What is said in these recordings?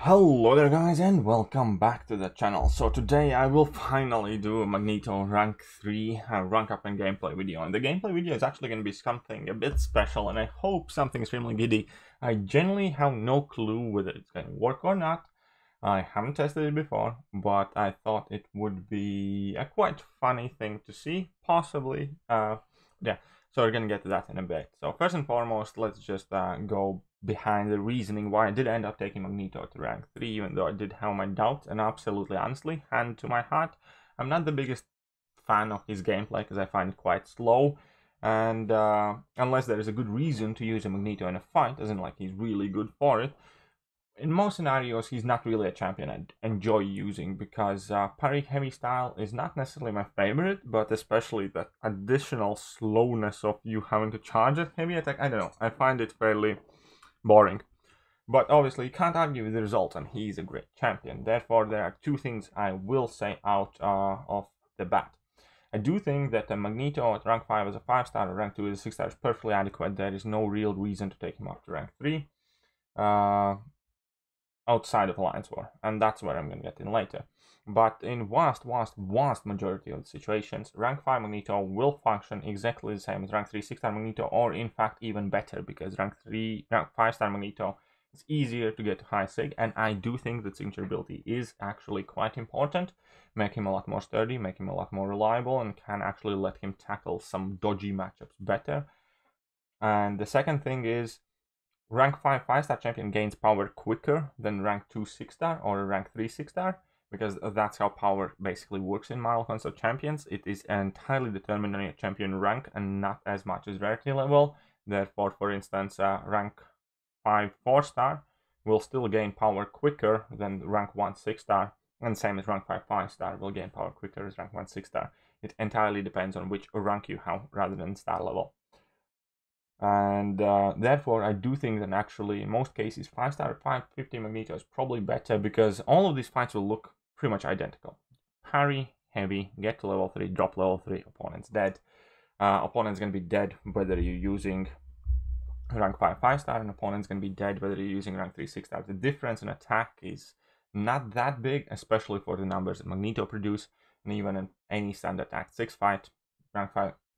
Hello there guys and welcome back to the channel. So today I will finally do a Magneto rank 3 rank up and gameplay video, and the gameplay video is actually going to be something a bit special and I hope something extremely giddy. I genuinely have no clue whether it's going to work or not. I haven't tested it before, but I thought it would be a quite funny thing to see, possibly. Yeah, so we're going to get to that in a bit. So first and foremost, let's just go behind the reasoning why I did end up taking Magneto to rank 3, even though I did have my doubts, and absolutely honestly, hand to my heart, I'm not the biggest fan of his gameplay because I find it quite slow, and unless there is a good reason to use a Magneto in a fight, as in like he's really good for it, in most scenarios he's not really a champion I'd enjoy using, because parry heavy style is not necessarily my favorite, but especially that additional slowness of you having to charge a heavy attack, I don't know, I find it fairly boring. But obviously you can't argue with the result, and he's a great champion. Therefore, there are two things I will say out of the bat. I do think that the Magneto at rank 5 as a 5-star or rank 2 as a 6-star is perfectly adequate. There is no real reason to take him up to rank 3 outside of Alliance War, and that's where I'm going to get in later. But in vast majority of the situations, rank 5 Magneto will function exactly the same as rank 3 6-star Magneto, or in fact even better, because rank 5-star Magneto is easier to get to high sig, and I do think that signature ability is actually quite important. Make him a lot more sturdy, make him a lot more reliable, and can actually let him tackle some dodgy matchups better. And the second thing is, rank 5 5-star champion gains power quicker than rank 2 6-star or rank 3 6-star, because that's how power basically works in Marvel Console Champions. It is entirely determined on your champion rank and not as much as rarity level. Therefore, for instance, rank 5 4-star will still gain power quicker than rank 1 6-star, and same as rank 5 5-star will gain power quicker as rank 1 6-star. It entirely depends on which rank you have rather than star level. And therefore, I do think that actually, in most cases, 5-star 550 Magneto is probably better, because all of these fights will look pretty much identical. Parry, heavy, get to level 3, drop level 3, opponent's dead. Opponent's going to be dead whether you're using rank 5 5-star, and opponent's going to be dead whether you're using rank 3 6-star. The difference in attack is not that big, especially for the numbers that Magneto produce, and even in any standard act 6 fight, rank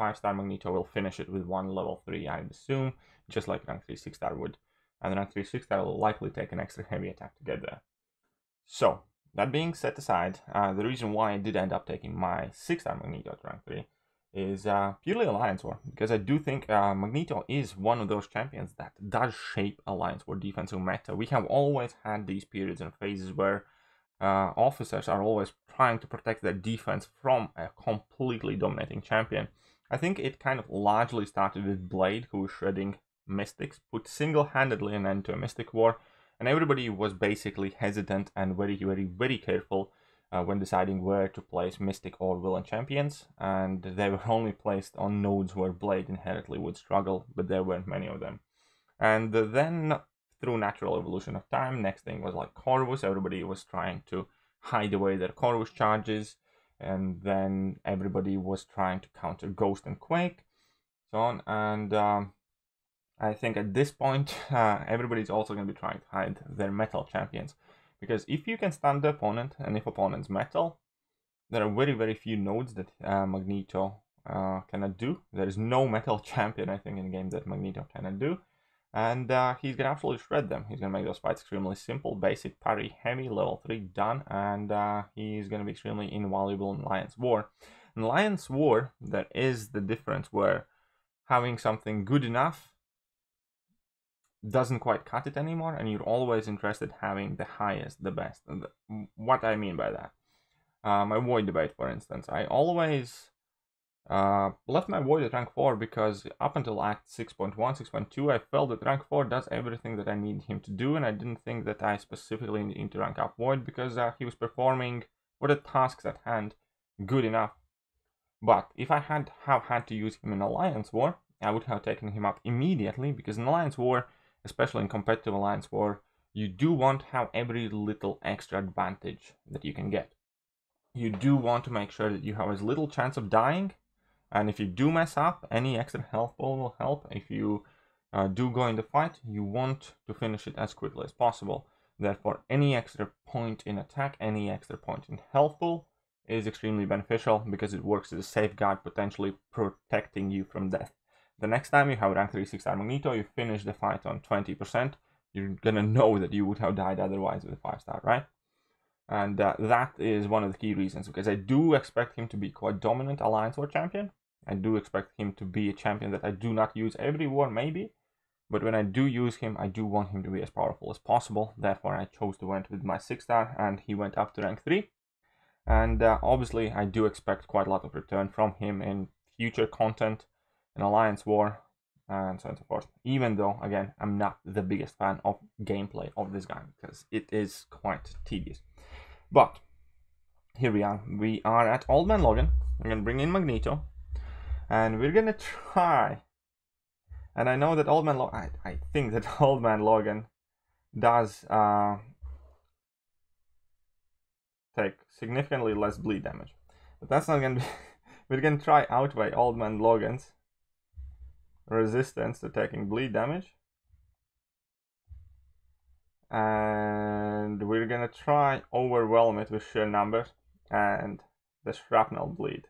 5-star Magneto will finish it with one level 3, I'd assume, just like rank 3 6-star would. And rank 3 6-star will likely take an extra heavy attack to get there. So, that being set aside, the reason why I did end up taking my 6-star Magneto to rank 3 is purely Alliance War, because I do think Magneto is one of those champions that does shape Alliance War defensive meta. We have always had these periods and phases where officers are always trying to protect their defense from a completely dominating champion. I think it kind of largely started with Blade, who was shredding Mystics, put single-handedly an end to a Mystic War, and everybody was basically hesitant and very careful when deciding where to place Mystic or Villain champions, and they were only placed on nodes where Blade inherently would struggle, but there weren't many of them. And then, through natural evolution of time, next thing was like Corvus. Everybody was trying to hide away their Corvus charges, and then everybody was trying to counter Ghost and Quake, so on. And I think at this point, everybody's also going to be trying to hide their metal champions, because if you can stun the opponent, and if opponent's metal, there are very few nodes that Magneto cannot do. There is no metal champion, I think, in the game that Magneto cannot do. And he's going to absolutely shred them. He's going to make those fights extremely simple, basic, parry, heavy, level 3, done. And he's going to be extremely invaluable in Alliance War. In Alliance War, there is the difference where having something good enough doesn't quite cut it anymore, and you're always interested in having the highest, the best. And what I mean by that, my Void debate, for instance, I always left my Void at rank 4 because up until Act 6.1, 6.2, I felt that rank 4 does everything that I need him to do, and I didn't think that I specifically need to rank up Void, because he was performing for the tasks at hand good enough. But if I had to use him in Alliance War, I would have taken him up immediately, because in Alliance War, especially in competitive Alliance War, you do want to have every little extra advantage that you can get. You do want to make sure that you have as little chance of dying, and if you do mess up, any extra health ball will help. If you do go in the fight, you want to finish it as quickly as possible. Therefore, any extra point in attack, any extra point in health pool is extremely beneficial because it works as a safeguard, potentially protecting you from death. The next time you have rank 3 6-star Magneto, you finish the fight on 20%, you're gonna know that you would have died otherwise with a 5-star, right? And that is one of the key reasons, because I do expect him to be quite dominant Alliance War champion. I do expect him to be a champion that I do not use every war, maybe, but when I do use him, I do want him to be as powerful as possible. Therefore, I chose to went with my 6-star, and he went up to rank 3. And obviously, I do expect quite a lot of return from him in future content, in Alliance War, and so on and so forth. Even though, again, I'm not the biggest fan of gameplay of this guy, because it is quite tedious. But here we are. We are at Old Man Logan. I'm going to bring in Magneto. And we're going to try. And I know that Old Man Logan... I think that Old Man Logan does take significantly less bleed damage. But that's not going to be... We're going to try outweigh Old Man Logan's resistance to taking bleed damage. And we're gonna try overwhelm it with sheer numbers and the shrapnel bleed.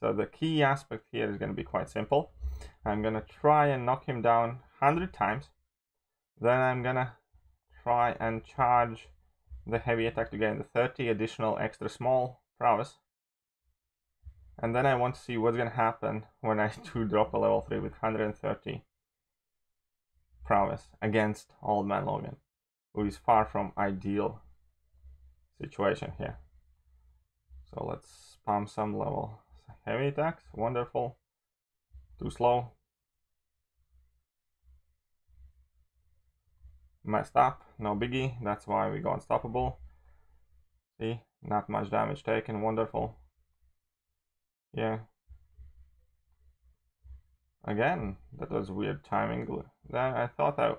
So the key aspect here is gonna be quite simple. I'm gonna try and knock him down 100 times. Then I'm gonna try and charge the heavy attack to gain the 30 additional extra small prowess. And then I want to see what's gonna happen when I do drop a level 3 with 130 prowess against Old Man Logan, who is far from ideal situation here. So let's spam some level heavy attacks. Wonderful. Too slow. Messed up. No biggie. That's why we go unstoppable. See, not much damage taken. Wonderful. Yeah. Again, that was weird timing. Then I thought I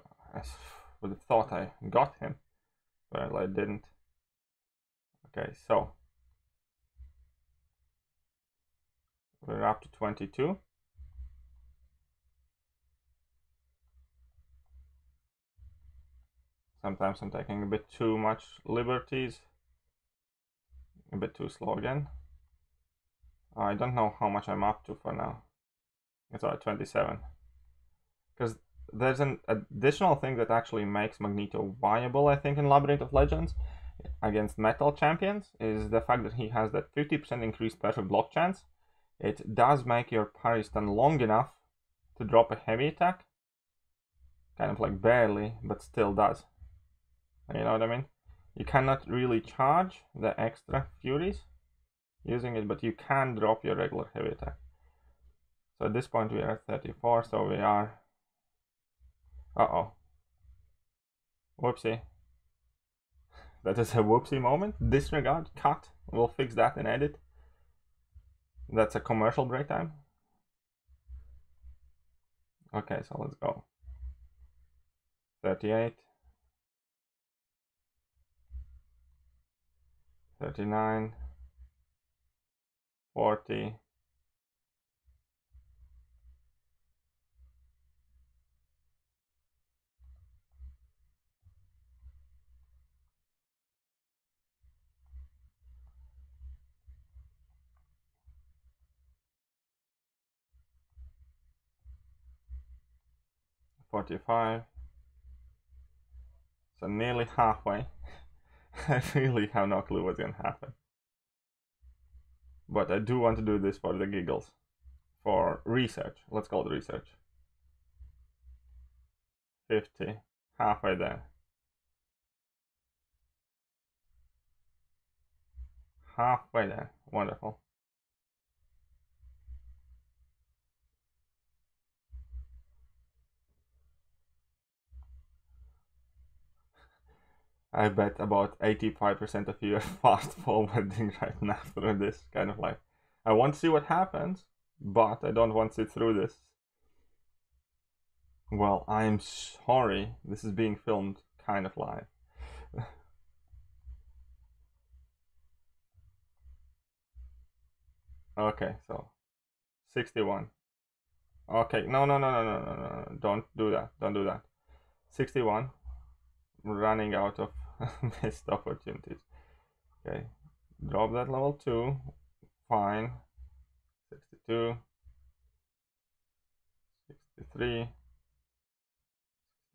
would have thought I got him, but I didn't. Okay, so we're up to 22. Sometimes I'm taking a bit too much liberties. A bit too slow again. I don't know how much I'm up to for now. It's at 27. Because there's an additional thing that actually makes Magneto viable, I think, in Labyrinth of Legends against metal champions, is the fact that he has that 50% increased perfect block chance. It does make your parry stun long enough to drop a heavy attack. Kind of like barely, but still does. You know what I mean? You cannot really charge the extra furies using it, but you can drop your regular heavy attack. So at this point we are at 34, so we are... Uh-oh. Whoopsie. That is a whoopsie moment. Disregard, cut. We'll fix that in edit. That's a commercial break time. Okay, so let's go. 38. 39. 40. 45. So nearly halfway. I really have no clue what's gonna happen. But I do want to do this for the giggles. For research. Let's call it research. 50. Halfway there. Halfway there. Wonderful. I bet about 85% of you are fast forwarding right now through this kind of like, I want to see what happens, but I don't want to sit through this. Well, I'm sorry, this is being filmed kind of live. Okay, so 61. Okay, no, don't do that, don't do that. 61. running out of missed opportunities. Okay, drop that level 2. Fine. 62, 63,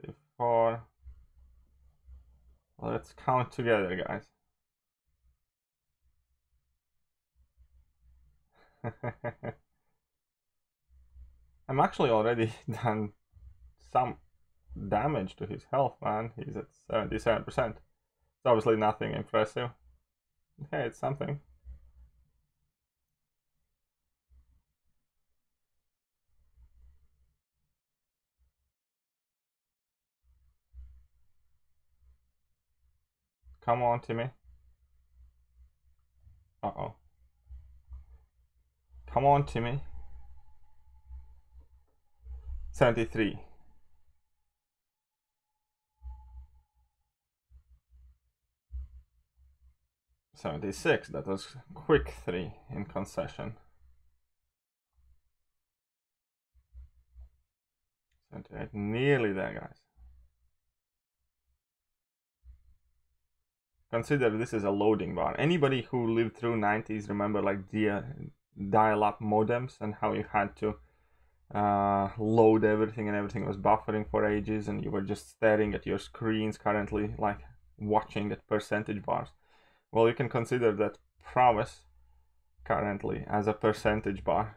64. Let's count together, guys. I'm actually already done some damage to his health, man. He's at 77%. It's obviously nothing impressive. Hey, it's something. Come on, Timmy. Uh-oh. Come on, Timmy. 73. 76. That was quick 3 in concession. 78. Nearly there, guys. Consider this is a loading bar. Anybody who lived through 90s remember like the dial-up modems and how you had to load everything and everything was buffering for ages and you were just staring at your screens currently, like watching at percentage bars. Well, you can consider that prowess currently as a percentage bar.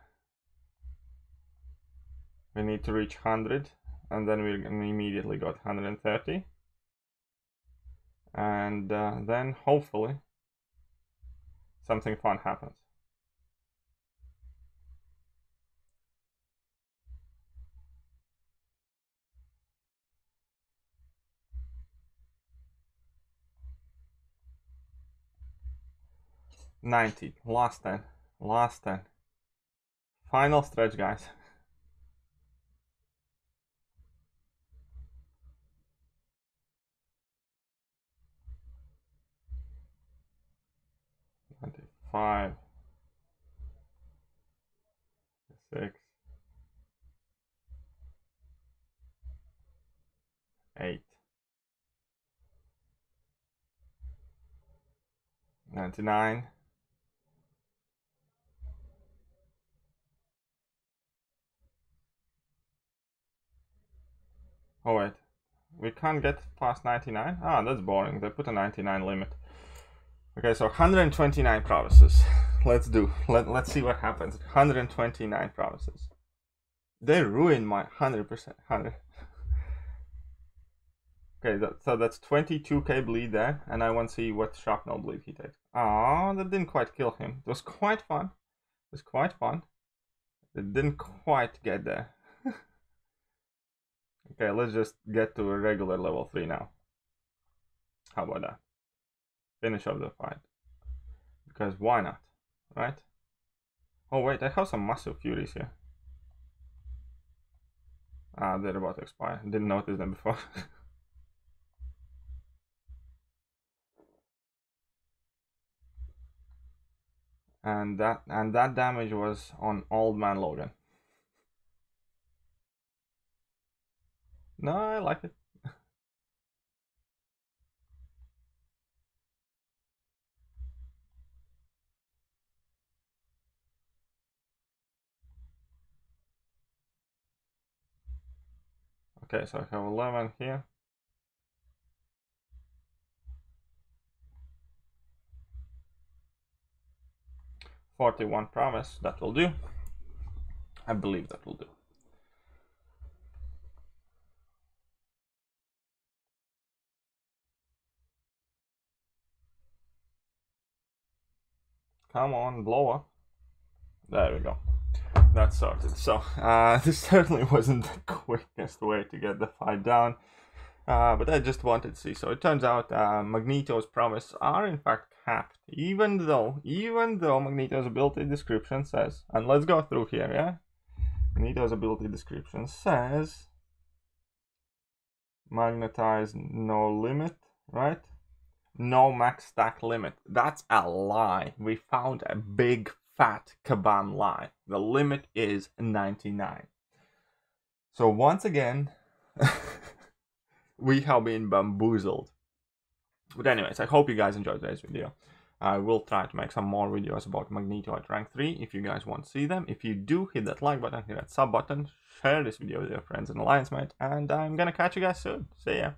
We need to reach 100 and then we immediately got 130. And then hopefully something fun happens. $90, last 10, last 10. Final stretch, guys. $25, 6, 8, 99. Oh wait, we can't get past 99? Ah, that's boring. They put a 99 limit. Okay, so 129 prowesses. Let's see what happens. 129 prowesses. They ruined my 100%. 100. Okay, so that's 22k bleed there, and I want to see what shrapnel bleed he takes. Ah, that didn't quite kill him. It was quite fun. It was quite fun. It didn't quite get there. Okay, let's just get to a regular level 3 now. How about that? Finish off the fight. Because why not, right? Oh wait, I have some massive furies here. Ah, they're about to expire. Didn't notice them before. and that damage was on Old Man Logan. No, I like it. Okay, so I have 11 here. $41 promise, that will do. I believe that will do. Come on, blow up. There we go. That's sorted. So, this certainly wasn't the quickest way to get the fight down. But I just wanted to see. So it turns out Magneto's prowess are in fact capped, even though Magneto's ability description says, and let's go through here, yeah? Magneto's ability description says magnetize no limit, right? No max stack limit. That's a lie. We found a big fat kabam lie. The limit is 99. So once again We have been bamboozled. But anyways, I hope you guys enjoyed today's video. I will try to make some more videos about Magneto at rank 3 if you guys want to see them. If you do, hit that like button, hit that sub button, share this video with your friends and alliance mate, and I'm gonna catch you guys soon. See ya!